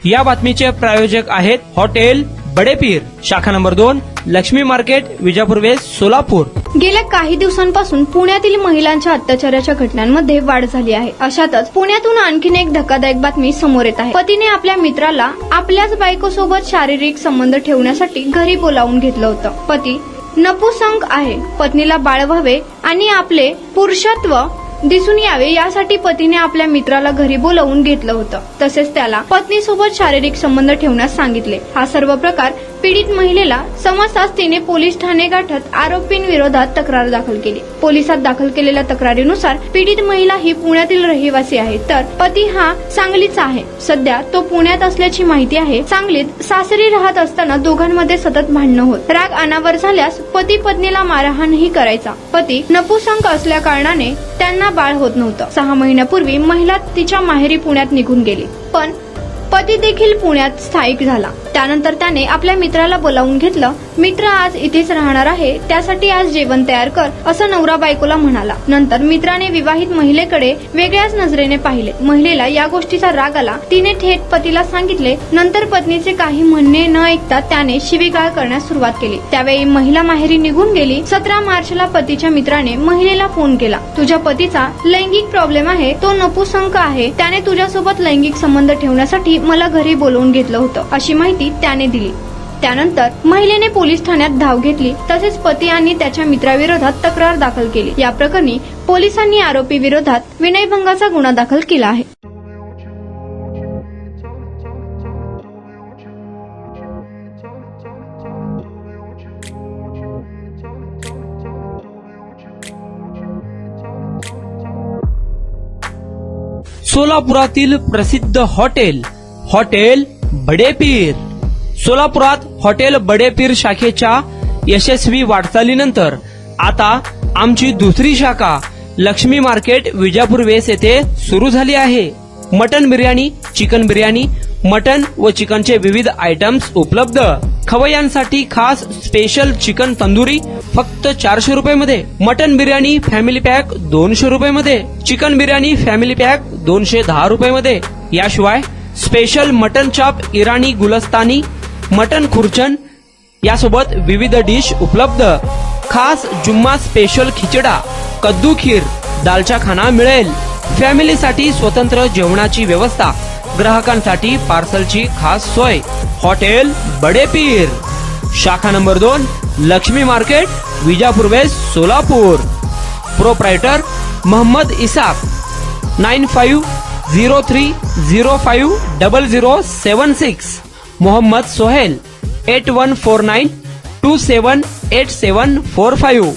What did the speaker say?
या बातमीचे प्रायोजक आहेत हॉटेल बडेपीर, शाखा number 2, Laxmi market, Vijapur west, Solapur. गेल्या काही दिवसांपासून पुण्यातील महिलांच्या अत्याचाराच्या घटनांमध्ये वाढ झाली आहे। अशातच पुण्यातून आणखीन एक धक्कादायक बातमी समोर येत आहे। पतीने आपल्या मित्राला आपल्याच बायकोसोबत शारीरिक संबंध ठेवण्यासाठी घरी बोलावून घेतलं होतं। पती नपुसंक आहे। पत्नीला बाळ व्हावे आणि आपले पुरुषत्व दिसून यावे यासाठी पतीने आपल्या मित्राला घरी बोलावून घेतलं होतं। तसेच त्याला पत्नीसोबत शारीरिक संबंध ठेवण्यास सांगितले। हा सर्व प्रकार पीडित महिलेला समजताच तिने पोलीस ठाणे गाठत आरोपींविरोधात तक्रार दाखल केली। पोलिसात दाखल केलेल्या तक्रारीनुसार पीडित महिला ही पुण्यातील रहिवासी आहे, तर पती हा सांगलीचा आहे। सध्या तो पुण्यात असल्याची माहिती आहे। सांगलीत सासरी राहत असताना दोघांमध्ये सतत भांडणं होत। राग अनावर झाल्यास पती पत्नीला मारहाणही करायचा। पती नपुसंक असल्या कारणाने त्यांना बाळ होत नव्हतं। 6 महिन्यापूर्वी महिला तिच्या माहेरी पुण्यात निघून गेली, पण पती देखील पुण्यात स्थायिक झाला। त्यानंतर त्याने आपल्या मित्राला बोलावून घेतलं। मित्र आज इथेच राहणार आहे, त्यासाठी आज जेवण तयार कर असं नवरा बायकोला म्हणाला। नंतर मित्राने विवाहित महिलेकडे वेगळ्याच नजरेने पाहिले। महिलेला या गोष्टीचा राग आला। तिने थेट पतीला सांगितले। नंतर पत्नीचे काही म्हणणे न ऐकता त्याने शिवीगाळ करण्यास सुरुवात केली। त्यावेळी महिला माहेरी निघून गेली। 17 मार्चला पतीच्या मित्राने महिलेला फोन केला। तुझ्या पतीचा लैंगिक प्रॉब्लेम आहे, तो नपुसंक आहे, त्याने तुझ्यासोबत लैंगिक संबंध ठेवण्यासाठी मला घरी बोलवून घेतलं होतं अशी माहिती त्याने दिली। त्यानंतर महिलेने पोलीस ठाण्यात धाव घेतली। तसेच पती आणि त्याच्या मित्राविरोधात तक्रार दाखल केली। या प्रकरणी पोलिसांनी आरोपी विरोधात विनयभंगाचा गुन्हा दाखल केला आहे। सोलापुरातील प्रसिद्ध हॉटेल बडेपीर। सोलापुरात हॉटेल बडेपीर शाखेच्या यशस्वी वाटचालीनंतर आता आमची दुसरी शाखा लक्ष्मी मार्केट, विजापूर वेस्ट येथे सुरू झाली आहे। Mutton biryani, chicken biryani, mutton व चिकनचे विविध आयटम्स उपलब्ध। खवय्यांसाठी खास स्पेशल चिकन तंदुरी फक्त 400 रुपये मध्ये, मटन बिर्याणी फॅमिली पॅक 200 रुपये मध्ये, चिकन बिर्याणी फॅमिली पॅक 210 रुपये मध्ये। याशिवाय स्पेशल मटन चॉप, इराणी गुलस्तानी, मटन खुर्चन यासोबत विविध डिश उपलब्ध। खास जुम्मा स्पेशल खिचडा, कद्दू खीर, दालचा खाना मिळेल। फॅमिलीसाठी स्वतंत्र जेवणाची व्यवस्था, ग्राहकांसाठी पार्सलची खास सोय। हॉटेल बडेपीर, शाखा number 2, Laxmi market, Vijapur west, Solapur. Proprietor Mohammed Isaq, 9503050076। Mohammed Sohail, 8149278745।